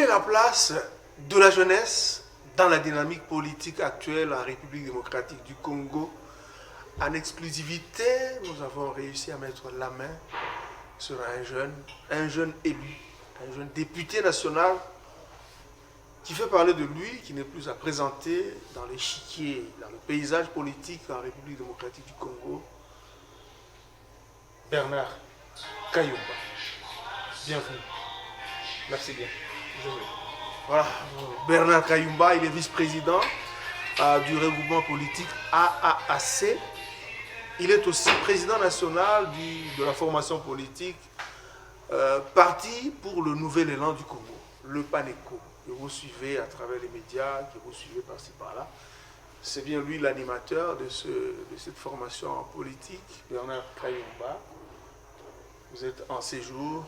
est la place de la jeunesse dans la dynamique politique actuelle en République démocratique du Congo? En exclusivité, nous avons réussi à mettre la main sur un jeune élu, un jeune député national qui fait parler de lui, qui n'est plus à présenter dans l'échiquier, dans le paysage politique en République démocratique du Congo. Bernard Kayumba. Bienvenue. Merci bien. Voilà, Bernard Kayumba, il est vice-président du regroupement politique AAAC. Il est aussi président national de la formation politique Parti pour le Nouvel Élan du Congo, le PANECO, que vous suivez à travers les médias, que vous suivez par-ci par-là. C'est bien lui l'animateur de cette formation politique, Bernard Kayumba. Vous êtes en séjour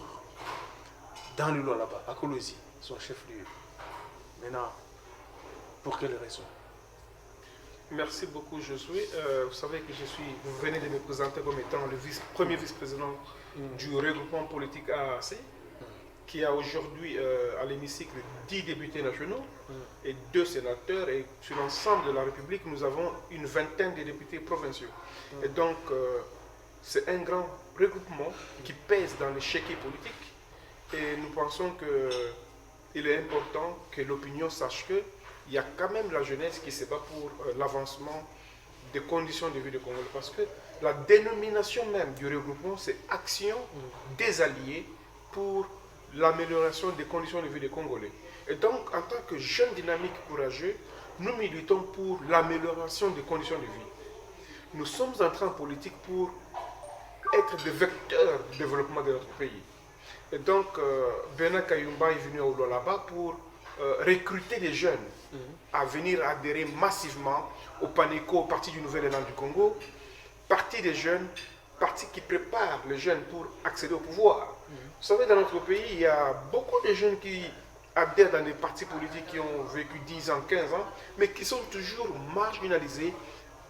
dans le Lualaba, à Kolosi, son chef-lieu. Maintenant, pour quelles raisons? Merci beaucoup, Josué. Vous savez que vous venez de me présenter comme étant le premier vice-président du regroupement politique AAC, qui a aujourd'hui à l'hémicycle 10 députés nationaux et 2 sénateurs. Et sur l'ensemble de la République, nous avons une vingtaine de députés provinciaux. Et donc, c'est un grand regroupement qui pèse dans l'échiquier politique. Et nous pensons qu'il est important que l'opinion sache que il y a quand même la jeunesse qui se bat pour l'avancement des conditions de vie du Congo. Parce que la dénomination même du regroupement, c'est Action des Alliés pour l'amélioration des conditions de vie des Congolais. Et donc, en tant que jeunes dynamiques courageux, nous militons pour l'amélioration des conditions de vie. Nous sommes entrés en politique pour être des vecteurs du développement de notre pays. Et donc, Bernard Kayumba est venu au Lualaba pour recruter des jeunes à venir adhérer massivement au PANECO, au Parti du Nouvel Élan du Congo, parti des jeunes, parti qui prépare les jeunes pour accéder au pouvoir. Vous savez, dans notre pays, il y a beaucoup de jeunes qui adhèrent dans des partis politiques qui ont vécu 10 ans, 15 ans, mais qui sont toujours marginalisés,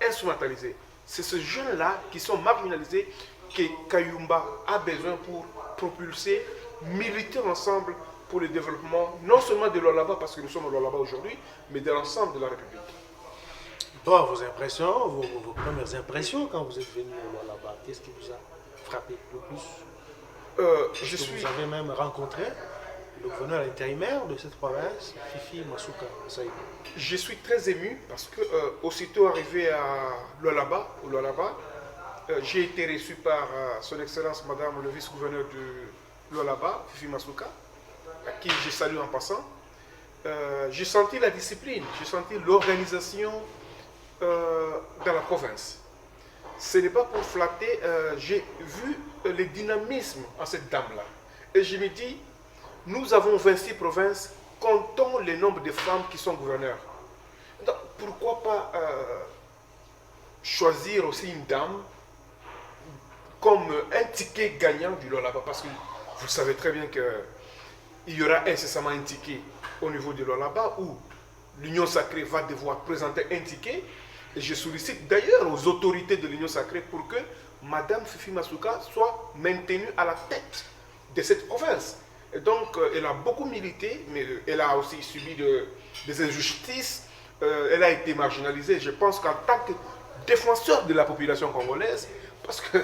instrumentalisés. C'est ces jeunes-là qui sont marginalisés que Kayumba a besoin pour propulser, militer ensemble pour le développement, non seulement de Lualaba, parce que nous sommes au Lualaba aujourd'hui, mais de l'ensemble de la République. Bon, vos impressions, vos premières impressions quand vous êtes venu au Lualaba, qu'est-ce qui vous a frappé le plus? Vous avez même rencontré le gouverneur intérimaire de cette province, Fifi Masuka Saïd. Je suis très ému parce que aussitôt arrivé à Lualaba, j'ai été reçu par son Excellence Madame le vice-gouverneur de Lualaba, Fifi Masuka, à qui je salue en passant. J'ai senti la discipline, j'ai senti l'organisation dans la province. Ce n'est pas pour flatter, j'ai vu le dynamisme en cette dame-là. Et je me dis, nous avons 26 provinces, comptons le nombre de femmes qui sont gouverneurs. Donc, pourquoi pas choisir aussi une dame comme un ticket gagnant du Lualaba? Parce que vous savez très bien qu'il y aura incessamment un ticket au niveau du Lualaba où l'Union Sacrée va devoir présenter un ticket. Et je sollicite d'ailleurs aux autorités de l'Union Sacrée pour que Madame Fifi Masuka soit maintenue à la tête de cette province. Et donc, elle a beaucoup milité, mais elle a aussi subi des injustices. Elle a été marginalisée. Je pense qu'en tant que défenseur de la population congolaise, parce que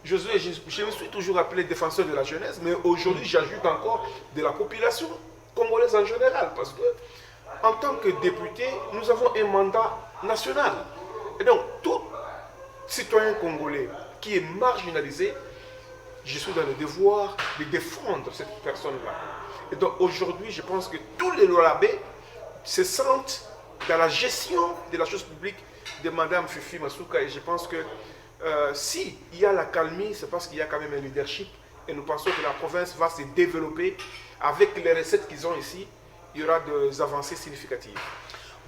je me suis toujours appelé défenseur de la jeunesse, mais aujourd'hui, j'ajoute encore de la population congolaise en général, parce que en tant que député, nous avons un mandat national. Et donc, tout citoyen congolais qui est marginalisé, je suis dans le devoir de défendre cette personne-là. Et donc, aujourd'hui, je pense que tous les Lualabais se sentent dans la gestion de la chose publique de Madame Fifi Masuka. Et je pense que s'il y a la calmie, c'est parce qu'il y a quand même un leadership. Et nous pensons que la province va se développer avec les recettes qu'ils ont ici. Il y aura des avancées significatives.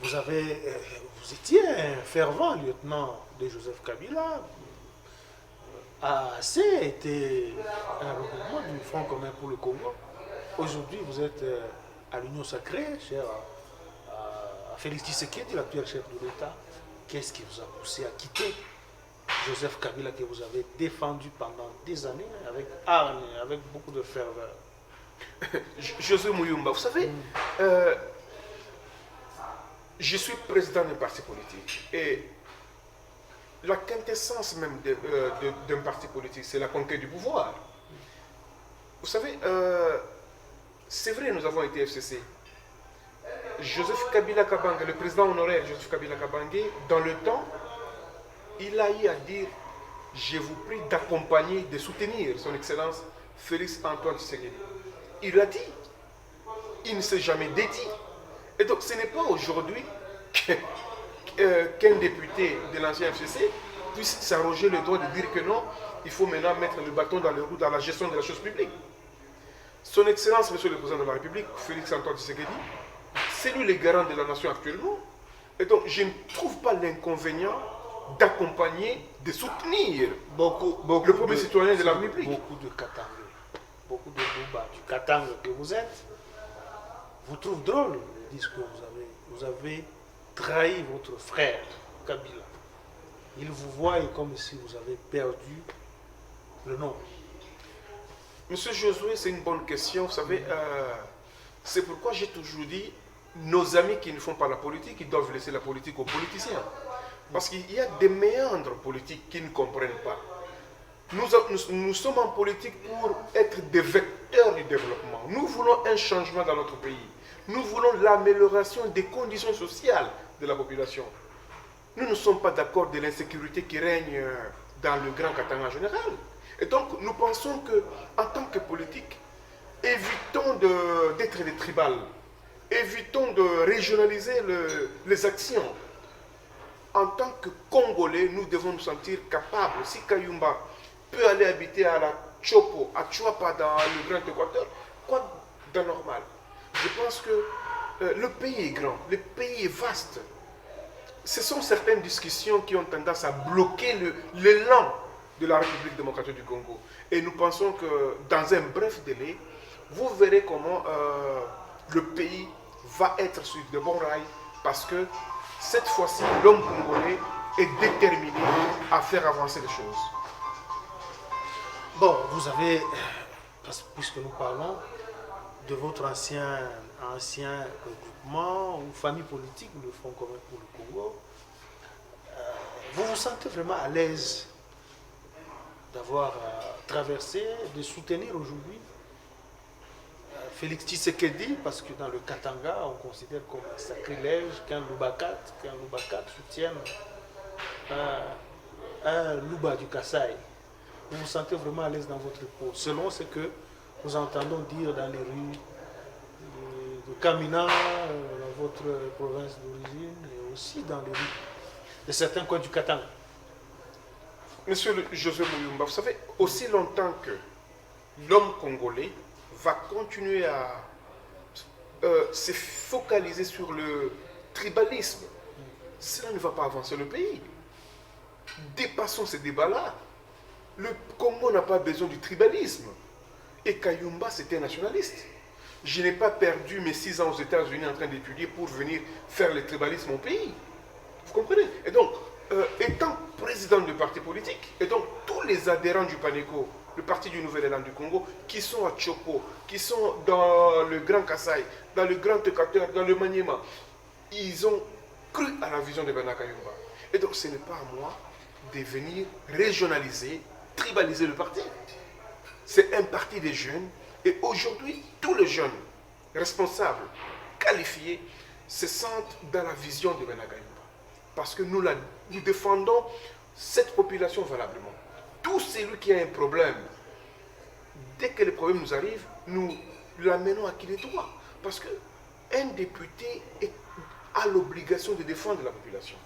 Vous étiez un fervent lieutenant de Joseph Kabila. AAC était un regroupement du Front commun pour le Congo. Aujourd'hui, vous êtes à l'Union Sacrée, cher à Félix Tshisekedi, l'actuel chef de l'État. Qu'est-ce qui vous a poussé à quitter Joseph Kabila que vous avez défendu pendant des années avec hargne, avec beaucoup de ferveur? José Mouyumba, vous savez, je suis président d'un parti politique et la quintessence même d'un parti politique, c'est la conquête du pouvoir. Vous savez, c'est vrai, nous avons été FCC. Joseph Kabila Kabange, le président honoraire Joseph Kabila Kabange, dans le temps, il a eu à dire, je vous prie d'accompagner, de soutenir son Excellence Félix Antoine Tshisekedi. Il l'a dit. Il ne s'est jamais dédié. Et donc, ce n'est pas aujourd'hui qu'un député de l'ancien FCC puisse s'arroger le droit de dire que non, il faut maintenant mettre le bâton dans les roues dans la gestion de la chose publique. Son Excellence, Monsieur le Président de la République, Félix Antoine Tshisekedi, c'est lui le garant de la nation actuellement. Et donc, je ne trouve pas l'inconvénient d'accompagner, de soutenir le premier citoyen de la République. Beaucoup de Katanga, beaucoup de Bouba du Katanga que vous êtes, vous trouvent drôle le discours que vous avez trahi votre frère Kabila. Il vous voit comme si vous avez perdu le nom. Monsieur Josué, c'est une bonne question. Vous savez, c'est pourquoi j'ai toujours dit, nos amis qui ne font pas la politique, ils doivent laisser la politique aux politiciens. Parce qu'il y a des méandres politiques qui ne comprennent pas. Nous sommes en politique pour être des vecteurs du développement. Nous voulons un changement dans notre pays. Nous voulons l'amélioration des conditions sociales de la population. Nous ne sommes pas d'accord de l'insécurité qui règne dans le Grand Katanga en général. Et donc, nous pensons qu'en tant que politique, évitons d'être des tribales. Évitons de régionaliser les actions. En tant que Congolais, nous devons nous sentir capables. Si Kayumba peut aller habiter à la Chopo, à Chuapa, dans le Grand Équateur, quoi de normal? Je pense que le pays est grand, le pays est vaste. Ce sont certaines discussions qui ont tendance à bloquer l'élan de la République démocratique du Congo. Et nous pensons que dans un bref délai, vous verrez comment le pays va être sur de bons rails, parce que cette fois-ci, l'homme congolais est déterminé à faire avancer les choses. Bon, vous avez, puisque nous parlons de votre ancien regroupement ou famille politique, le Front commun pour le Congo, vous vous sentez vraiment à l'aise d'avoir traversé, de soutenir aujourd'hui Félix Tshisekedi, parce que dans le Katanga, on considère comme un sacrilège qu'un Loubakat soutienne un Louba du Kasaï. Vous vous sentez vraiment à l'aise dans votre peau, selon ce que nous entendons dire dans les rues de Kamina, dans votre province d'origine, et aussi dans les rues de certains coins du Katanga. Monsieur José Mouyumba, vous savez, aussi longtemps que l'homme congolais va continuer à se focaliser sur le tribalisme, cela ne va pas avancer le pays. Dépassons ces débats-là. Le Congo n'a pas besoin du tribalisme. Et Kayumba, c'était un nationaliste. Je n'ai pas perdu mes 6 ans aux États-Unis en train d'étudier pour venir faire le tribalisme au pays. Vous comprenez? Et donc, étant président du parti politique, et donc tous les adhérents du PANECO, le parti du Nouvel Élan du Congo, qui sont à Chopo, qui sont dans le Grand Kasaï, dans le Grand Équateur, dans le Maniema, ils ont cru à la vision de Bernard Kayumba. Et donc, ce n'est pas à moi de venir régionaliser, tribaliser le parti. C'est un parti des jeunes, et aujourd'hui, tous les jeunes responsables, qualifiés, se sentent dans la vision de Bernard Kayumba. Parce que nous défendons cette population valablement. Tout celui qui a un problème, dès que le problème nous arrive, nous l'amenons à qui les droits. Parce qu'un député a l'obligation de défendre la population.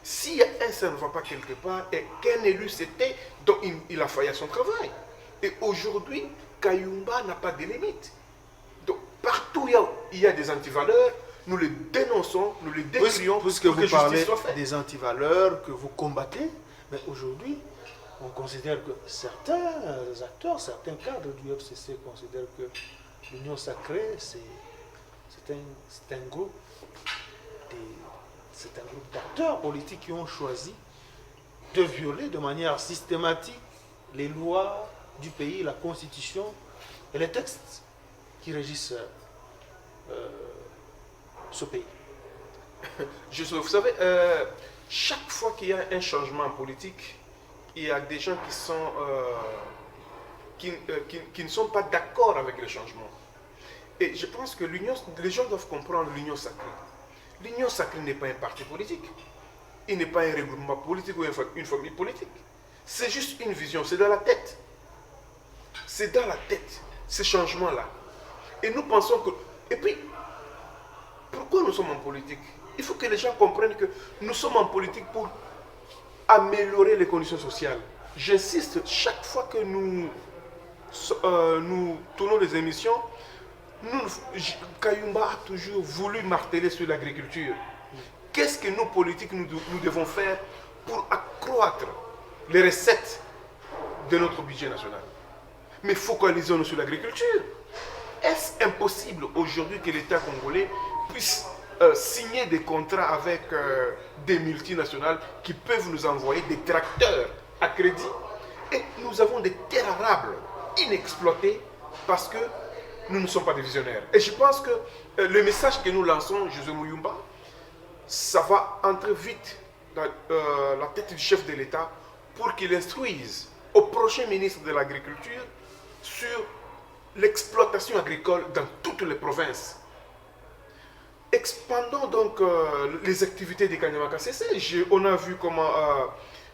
S'il y a ça ne va pas quelque part, et qu'un élu c'était, donc il a failli à son travail. Et aujourd'hui, Kayumba n'a pas de limite. Donc partout il y a des antivaleurs, nous les dénonçons, nous les décrions. Puisque vous parlez des antivaleurs que vous combattez, mais aujourd'hui, on considère que certains acteurs, certains cadres du FCC considèrent que l'Union sacrée, c'est un groupe d'acteurs politiques qui ont choisi de violer de manière systématique les lois du pays, la constitution et les textes. qui régissent ce pays. Vous savez, chaque fois qu'il y a un changement politique, il y a des gens qui ne sont pas d'accord avec le changement. Et je pense que les gens doivent comprendre l'union sacrée. L'union sacrée n'est pas un parti politique. Il n'est pas un regroupement politique ou une famille politique. C'est juste une vision, c'est dans la tête. C'est dans la tête, ces changements-là. Et nous pensons que... Et puis, pourquoi nous sommes en politique? Il faut que les gens comprennent que nous sommes en politique pour améliorer les conditions sociales. J'insiste, chaque fois que nous tournons des émissions, Kayumba a toujours voulu marteler sur l'agriculture. Qu'est-ce que nous, politiques, nous devons faire pour accroître les recettes de notre budget national? Mais focalisons-nous sur l'agriculture. Est-ce impossible aujourd'hui que l'État congolais puisse signer des contrats avec des multinationales qui peuvent nous envoyer des tracteurs à crédit? Et nous avons des terres arables inexploitées parce que nous ne sommes pas des visionnaires. Et je pense que le message que nous lançons, José Muyumba, ça va entrer vite dans la tête du chef de l'État pour qu'il instruise au prochain ministre de l'Agriculture sur l'exploitation agricole dans toutes les provinces. Expandons donc les activités des Kanyama CC. On a vu comment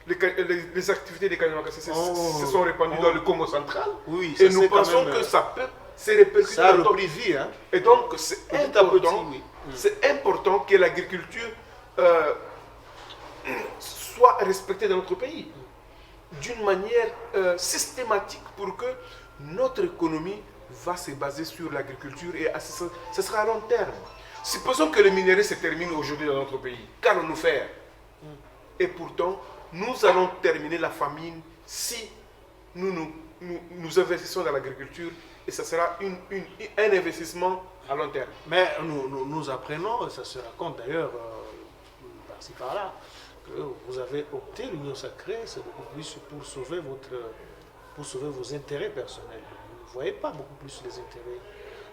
les activités des Kanyama CC se sont répandues dans le Congo central. Oui, et nous pensons que ça peut se répercuter ça a dans repris vie. Hein? Et donc, c'est important, oui. c'est important que l'agriculture soit respectée dans notre pays d'une manière systématique pour que notre économie va se baser sur l'agriculture et ce sera à long terme. Supposons que le minerai se termine aujourd'hui dans notre pays. Qu'allons-nous faire? Et pourtant, nous allons terminer la famine si nous investissons dans l'agriculture et ça sera un investissement à long terme. Mais nous apprenons, et ça se raconte d'ailleurs par-ci par-là, que vous avez opté l'union sacrée, c'est beaucoup plus pour sauver vos intérêts personnels. Vous ne voyez pas beaucoup plus les intérêts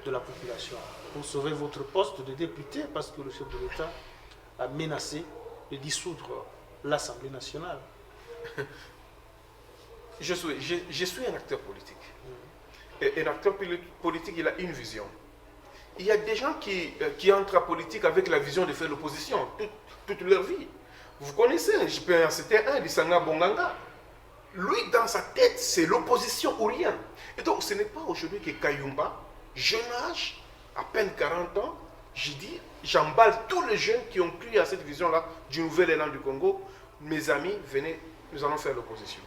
de la population. Pour sauver votre poste de député, parce que le chef de l'État a menacé de dissoudre l'Assemblée nationale. Je suis un acteur politique. Et un acteur politique, il a une vision. Il y a des gens qui entrent en politique avec la vision de faire l'opposition toute leur vie. Vous connaissez, je peux en citer un, Lissanga Bonganga. Lui, dans sa tête, c'est l'opposition ou rien. Et donc, ce n'est pas aujourd'hui que Kayumba, jeune âge, à peine 40 ans, je dis, j'emballe tous les jeunes qui ont cru à cette vision-là du nouvel élan du Congo. Mes amis, venez, nous allons faire l'opposition.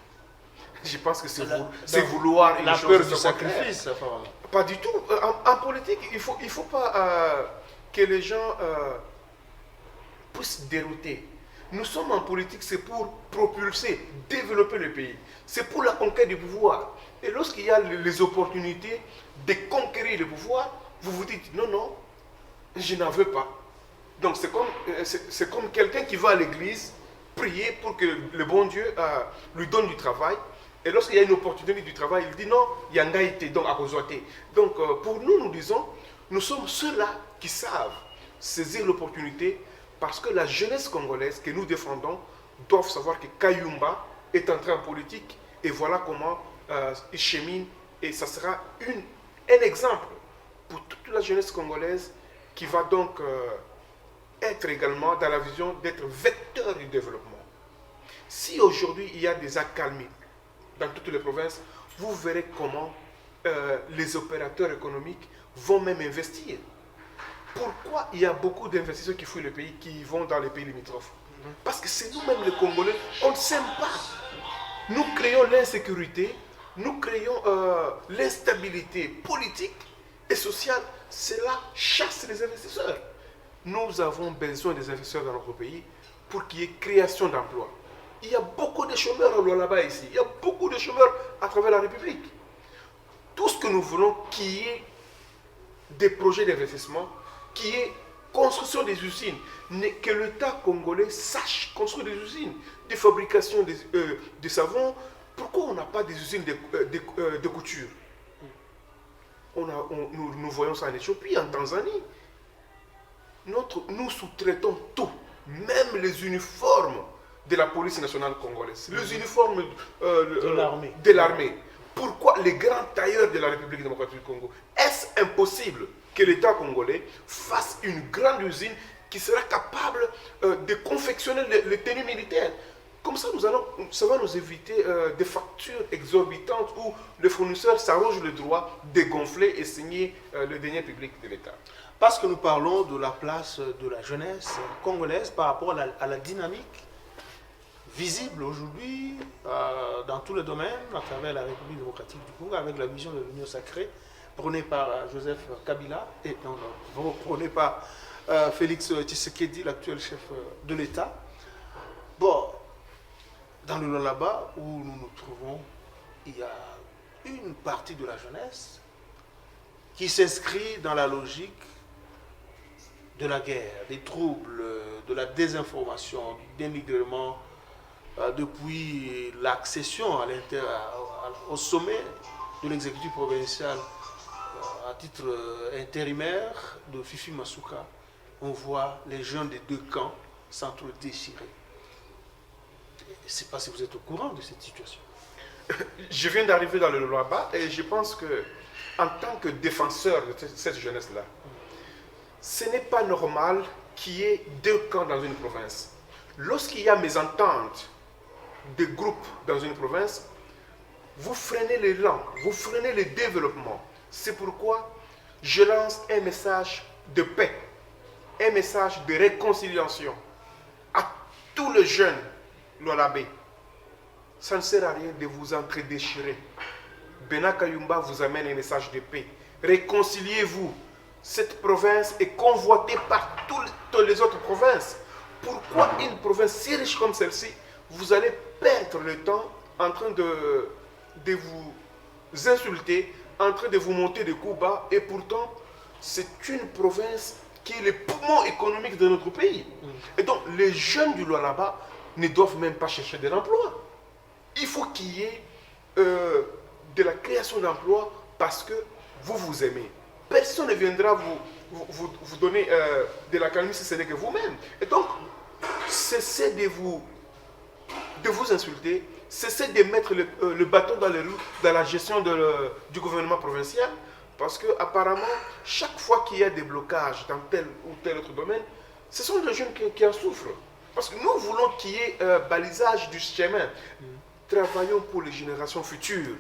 Je pense que c'est vouloir la peur du sacrifice. Pas du tout. En politique, il faut pas que les gens puissent dérouter. Nous sommes en politique, c'est pour propulser, développer le pays. C'est pour la conquête du pouvoir. Et lorsqu'il y a les opportunités de conquérir le pouvoir, vous vous dites non, non, je n'en veux pas. Donc c'est comme quelqu'un qui va à l'église prier pour que le bon Dieu lui donne du travail. Et lorsqu'il y a une opportunité du travail, il dit non, il y a un gaïté, donc à Kozoate. Donc pour nous, nous disons, nous sommes ceux-là qui savent saisir l'opportunité parce que la jeunesse congolaise que nous défendons doivent savoir que Kayumba est entré en politique et voilà comment il chemine et ça sera un exemple pour toute la jeunesse congolaise qui va donc être également dans la vision d'être vecteur du développement. Si aujourd'hui il y a des accalmies dans toutes les provinces, vous verrez comment les opérateurs économiques vont même investir. Pourquoi il y a beaucoup d'investisseurs qui fuient le pays, qui vont dans les pays limitrophes? Parce que c'est nous-mêmes les Congolais, on ne s'aime pas. Nous créons l'insécurité, nous créons l'instabilité politique et sociale. Cela chasse les investisseurs. Nous avons besoin des investisseurs dans notre pays pour qu'il y ait création d'emplois. Il y a beaucoup de chômeurs là-bas ici. Il y a beaucoup de chômeurs à travers la République. Tout ce que nous voulons, qu'il y ait des projets d'investissement, qu'il y ait construction des usines, que l'État congolais sache construire des usines de fabrication de savon. Pourquoi on n'a pas des usines de couture? nous voyons ça en Éthiopie, en Tanzanie. Nous sous-traitons tout, même les uniformes de la police nationale congolaise, les uniformes de l'armée. Pourquoi les grands tailleurs de la République démocratique du Congo? Est-ce impossible que l'État congolais fasse une grande usine qui sera capable de confectionner les tenues militaires? Comme ça, ça va nous éviter des factures exorbitantes où le fournisseur s'arroge le droit de gonfler et signer le denier public de l'État. Parce que nous parlons de la place de la jeunesse congolaise par rapport à la dynamique visible aujourd'hui dans tous les domaines à travers la République démocratique du Congo avec la vision de l'Union sacrée prônée par Joseph Kabila et prônée par Félix Tshisekedi, l'actuel chef de l'État. Bon, dans le Lualaba où nous nous trouvons, il y a une partie de la jeunesse qui s'inscrit dans la logique de la guerre, des troubles, de la désinformation, du dénigrement depuis l'accession au sommet de l'exécutif provincial à titre intérimaire de Fifi Masuka. On voit les jeunes des deux camps s'entre-déchirer. Je ne sais pas si vous êtes au courant de cette situation. Je viens d'arriver dans le Lualaba et je pense que, en tant que défenseur de cette jeunesse-là, ce n'est pas normal qu'il y ait deux camps dans une province. Lorsqu'il y a mésentente de groupes dans une province, vous freinez l'élan, vous freinez le développement. C'est pourquoi je lance un message de paix, un message de réconciliation à tous les jeunes Lualabais. Ça ne sert à rien de vous entre-déchirer. Bena Kayumba vous amène un message de paix. Réconciliez-vous. Cette province est convoitée par toutes les autres provinces. Pourquoi une province si riche comme celle-ci, vous allez perdre le temps en train de vous insulter, en train de vous monter des coups bas, et pourtant, c'est une province qui est le poumon économique de notre pays. Et donc, les jeunes du Lualaba ne doivent même pas chercher de l'emploi. Il faut qu'il y ait de la création d'emplois parce que vous vous aimez. Personne ne viendra vous donner de la calmie si ce n'est que vous-même. Et donc, cessez de vous insulter, cessez de mettre le bâton dans les roues dans la gestion du gouvernement provincial, parce que apparemment, chaque fois qu'il y a des blocages dans tel ou tel autre domaine, ce sont les jeunes qui en souffrent. Parce que nous voulons qu'il y ait balisage du chemin. Travaillons pour les générations futures.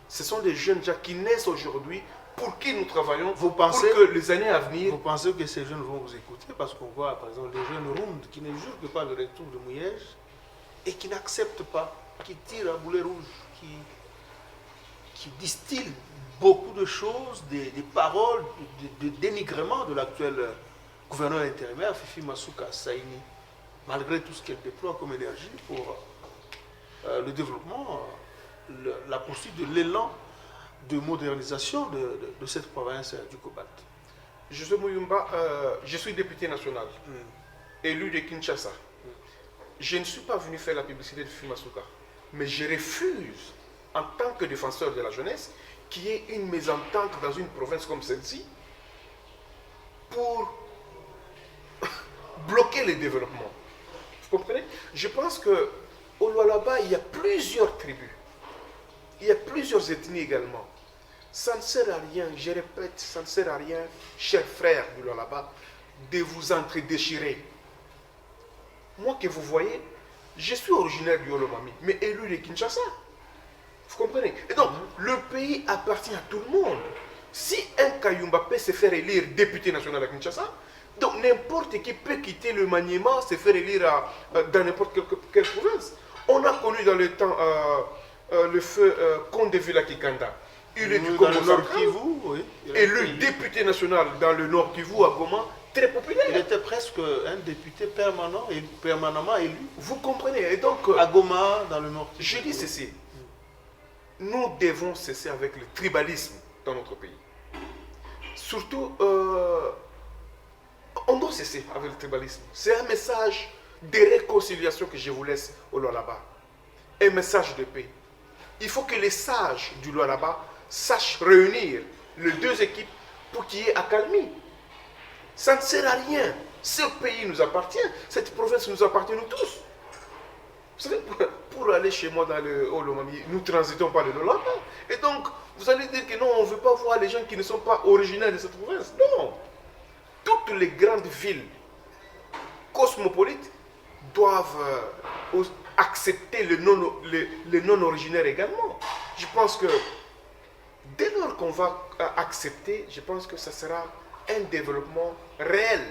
Ce sont des jeunes déjà qui naissent aujourd'hui, pour qui nous travaillons, pour que les années à venir... Vous pensez que ces jeunes vont vous écouter? Parce qu'on voit par exemple les jeunes rondes qui ne jurent que par le retour de Mouyège et qui n'acceptent pas, qui tirent à boulet rouge, qui distillent beaucoup de choses, des paroles de dénigrement de l'actuel gouverneur intérimaire, Fifi Masuka Saini, malgré tout ce qu'elle déploie comme énergie pour le développement, la poursuite de l'élan de modernisation de cette province du Cobalt. Joseph Muyumba, je suis député national, élu de Kinshasa. Je ne suis pas venu faire la publicité de Fifi Masuka, mais je refuse, en tant que défenseur de la jeunesse, qu'il y ait une mésentente dans une province comme celle-ci pour bloquer le développement. Vous comprenez? Je pense qu'au Lualaba, il y a plusieurs tribus. Il y a plusieurs ethnies également. Ça ne sert à rien, je répète, ça ne sert à rien, chers frères du Lualaba, de vous entre-déchirer. Moi que vous voyez, je suis originaire du Olomami, mais élu de Kinshasa. Vous comprenez? Et donc, le pays appartient à tout le monde. Si un Kayumba peut se faire élire député national à Kinshasa, donc n'importe qui peut quitter le maniement, se faire élire dans n'importe quelle province. On a connu dans le temps le feu Conde Vila Kikanda. Il est du Congo central, oui. élu député national dans le Nord Kivu à Goma, très populaire. Il était presque un député permanemment élu. Vous comprenez? Et donc, à Goma, dans le Nord Kivu. Je dis ceci. Nous devons cesser avec le tribalisme dans notre pays. Surtout, on doit cesser avec le tribalisme. C'est un message de réconciliation que je vous laisse au Lualaba. Un message de paix. Il faut que les sages du Lualaba sachent réunir les deux équipes pour qu'il y ait accalmie. Ça ne sert à rien. Ce pays nous appartient, cette province nous appartient nous tous. Vous savez, pour aller chez moi dans le Haut-Lomami, nous transitons par le Lolaba. Et donc, vous allez dire que non, on ne veut pas voir les gens qui ne sont pas originaires de cette province. Non. Toutes les grandes villes cosmopolites doivent accepter les non-originaires également. Je pense que dès lors qu'on va accepter, je pense que ça sera un développement réel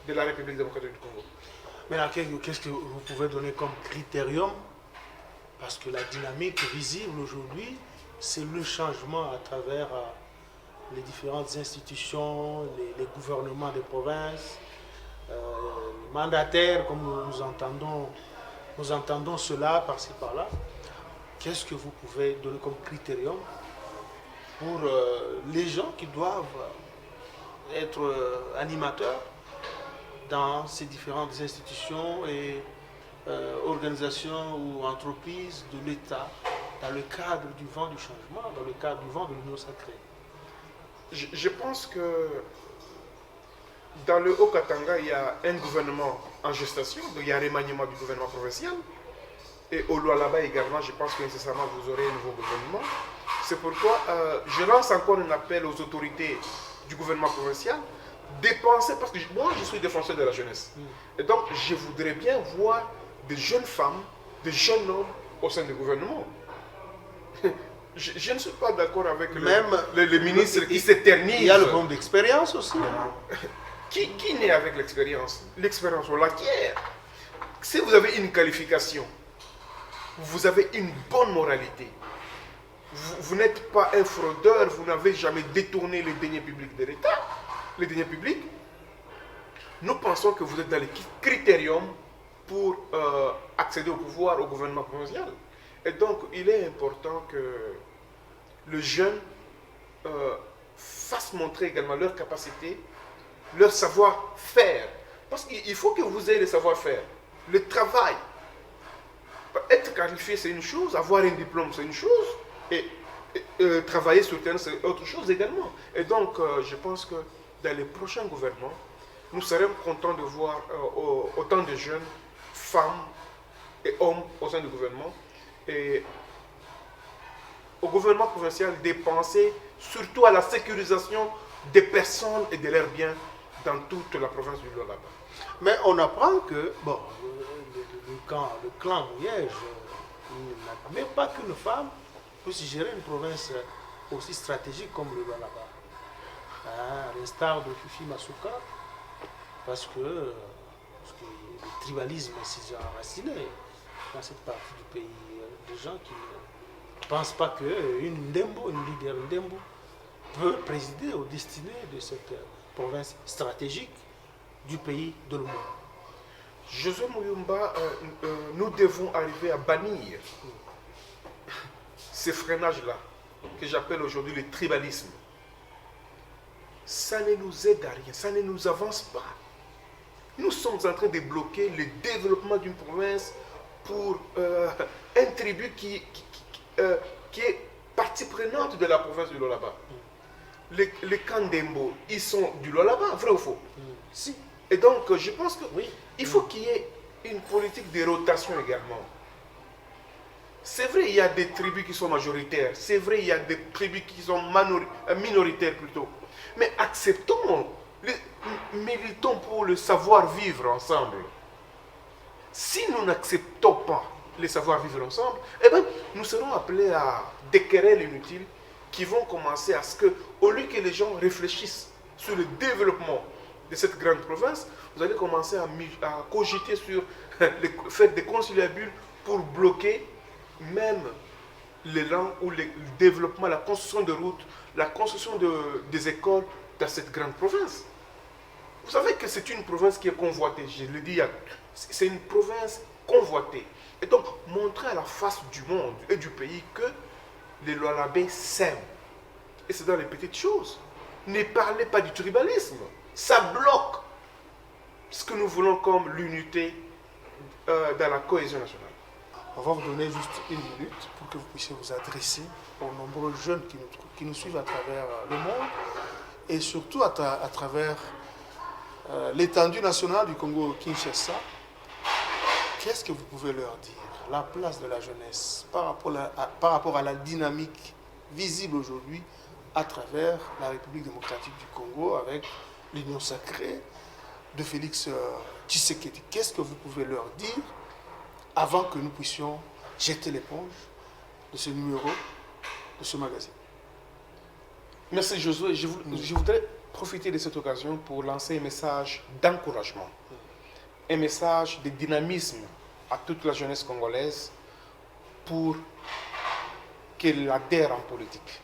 de la République démocratique du Congo. Maintenant, qu'est-ce que vous pouvez donner comme critérium? Parce que la dynamique visible aujourd'hui, c'est le changement à travers les différentes institutions, les gouvernements des provinces, les mandataires, comme nous entendons cela par-ci par-là. Qu'est-ce que vous pouvez donner comme critérium pour les gens qui doivent être animateurs dans ces différentes institutions et organisations ou entreprises de l'État, dans le cadre du vent du changement, dans le cadre du vent de l'Union sacrée? Je pense que dans le Haut-Katanga, il y a un gouvernement en gestation, donc il y a un remaniement du gouvernement provincial. Et au Lualaba également, je pense que nécessairement vous aurez un nouveau gouvernement. C'est pourquoi je lance encore un appel aux autorités du gouvernement provincial de penser, parce que moi je suis défenseur de la jeunesse. Et donc je voudrais bien voir des jeunes femmes, des jeunes hommes au sein du gouvernement. Je ne suis pas d'accord avec le ministre qui s'éternise. Il y a le bon d'expérience aussi. Qui naît avec l'expérience? L'expérience, on l'acquiert. Si vous avez une qualification, vous avez une bonne moralité, vous n'êtes pas un fraudeur, vous n'avez jamais détourné les deniers publics de l'État, les deniers publics, nous pensons que vous êtes dans les critériums pour accéder au pouvoir, au gouvernement provincial. Et donc, il est important que le jeune fasse montrer également leur capacité, leur savoir-faire. Parce qu'il faut que vous ayez le savoir-faire, le travail. Être qualifié, c'est une chose, avoir un diplôme, c'est une chose, et travailler sur le terrain, c'est autre chose également. Et donc, je pense que dans les prochains gouvernements, nous serons contents de voir autant de jeunes, femmes et hommes au sein du gouvernement. Et au gouvernement provincial de penser surtout à la sécurisation des personnes et de leurs biens dans toute la province du Lualaba. Mais on apprend que le clan Mouyège n'admet pas qu'une femme puisse gérer une province aussi stratégique comme le Lualaba. À l'instar de Fifi Masuka, parce que le tribalisme s'est enraciné dans cette partie du pays. Des gens qui ne pensent pas qu'une Ndembo, une leader Ndembo, peut présider aux destinées de cette province stratégique du pays de l'Omo. Josué Muyumba, nous devons arriver à bannir ces freinages-là, que j'appelle aujourd'hui le tribalisme. Ça ne nous aide à rien, ça ne nous avance pas. Nous sommes en train de bloquer le développement d'une province pour un tribut qui est partie prenante de la province du Lualaba. Les Kandembo, ils sont du Lualaba, vrai ou faux? Si. Et donc, je pense que oui, il faut qu'il y ait une politique de rotation également. C'est vrai, il y a des tribus qui sont majoritaires. C'est vrai, il y a des tribus qui sont minoritaires plutôt. Mais acceptons, militons pour le savoir-vivre ensemble. Si nous n'acceptons pas le savoir-vivre ensemble, eh bien, nous serons appelés à des querelles inutiles qui vont commencer à ce que, au lieu que les gens réfléchissent sur le développement de cette grande province, vous allez commencer à cogiter sur faire des conciliabules pour bloquer même l'élan ou le développement, la construction de routes, la construction des écoles dans cette grande province. Vous savez que c'est une province qui est convoitée, je le dis, c'est une province convoitée. Et donc, montrer à la face du monde et du pays que les Lualabais s'aiment. Et c'est dans les petites choses. Ne parlez pas du tribalisme. Ça bloque ce que nous voulons comme l'unité dans la cohésion nationale. On va vous donner juste 1 minute pour que vous puissiez vous adresser aux nombreux jeunes qui nous suivent à travers le monde et surtout à travers l'étendue nationale du Congo-Kinshasa. Qu'est-ce que vous pouvez leur dire? La place de la jeunesse par rapport à la dynamique visible aujourd'hui à travers la République démocratique du Congo avec l'Union sacrée de Félix Tshisekedi. Qu'est-ce que vous pouvez leur dire avant que nous puissions jeter l'éponge de ce numéro, de ce magazine? Merci Josué. Je voudrais profiter de cette occasion pour lancer un message d'encouragement, un message de dynamisme à toute la jeunesse congolaise pour qu'elle adhère en politique.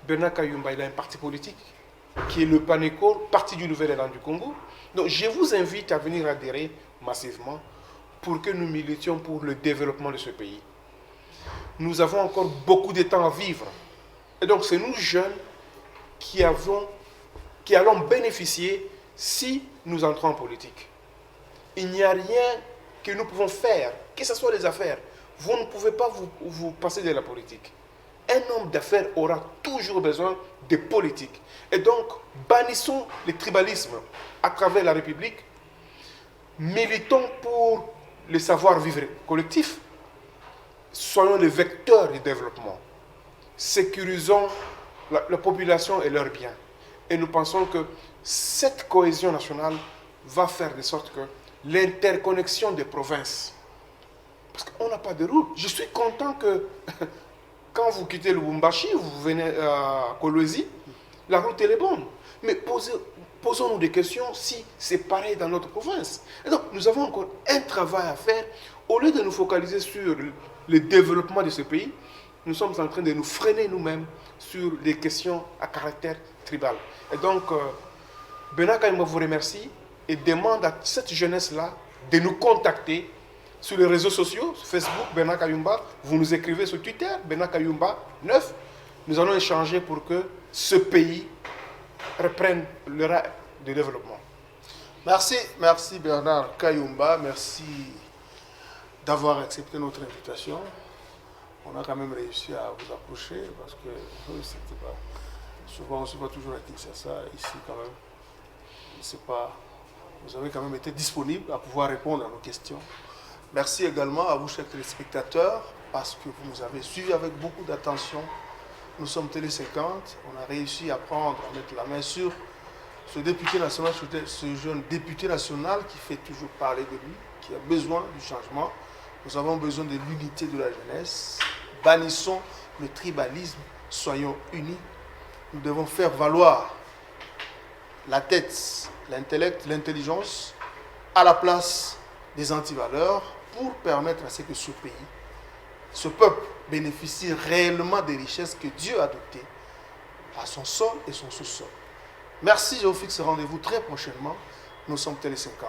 Bernard Kayumba, il a un parti politique qui est le PANECO, Parti du Nouvel Élan du Congo. Donc je vous invite à venir adhérer massivement pour que nous militions pour le développement de ce pays. Nous avons encore beaucoup de temps à vivre. Et donc c'est nous jeunes qui allons bénéficier si nous entrons en politique. Il n'y a rien que nous pouvons faire, que ce soit les affaires. Vous ne pouvez pas vous passer de la politique. Un homme d'affaires aura toujours besoin de politique. Et donc, bannissons le tribalisme à travers la République. Militons pour le savoir-vivre collectif. Soyons les vecteurs du développement. Sécurisons la population et leurs biens. Et nous pensons que cette cohésion nationale va faire de sorte que l'interconnexion des provinces, parce qu'on n'a pas de route. Je suis content que quand vous quittez le Lubumbashi, vous venez à Kolwezi, la route elle est bonne. Mais posons-nous des questions si c'est pareil dans notre province. Et donc nous avons encore un travail à faire. Au lieu de nous focaliser sur le développement de ce pays, nous sommes en train de nous freiner nous-mêmes sur des questions à caractère tribal. Et donc, Bernard Kayumba vous remercie et demande à cette jeunesse-là de nous contacter sur les réseaux sociaux, sur Facebook, Bernard Kayumba. Vous nous écrivez sur Twitter, Bernard Kayumba 9. Nous allons échanger pour que ce pays reprenne le rail de développement. Merci Bernard Kayumba, merci d'avoir accepté notre invitation. On a quand même réussi à vous approcher parce que c'était pas souvent on se voit toujours à Kinshasa. Ici quand même, c'est pas. Vous avez quand même été disponible à pouvoir répondre à nos questions. Merci également à vous, chers téléspectateurs, parce que vous nous avez suivis avec beaucoup d'attention. Nous sommes Télé 50. On a réussi à mettre la main sur ce député national, ce jeune député national qui fait toujours parler de lui, qui a besoin du changement. Nous avons besoin de l'unité de la jeunesse. Bannissons le tribalisme, soyons unis. Nous devons faire valoir la tête, l'intellect, l'intelligence à la place des antivaleurs pour permettre à ce que ce pays, ce peuple bénéficie réellement des richesses que Dieu a dotées à son sol et son sous-sol. Merci, je vous fixe rendez-vous très prochainement. Nous sommes Télé 50.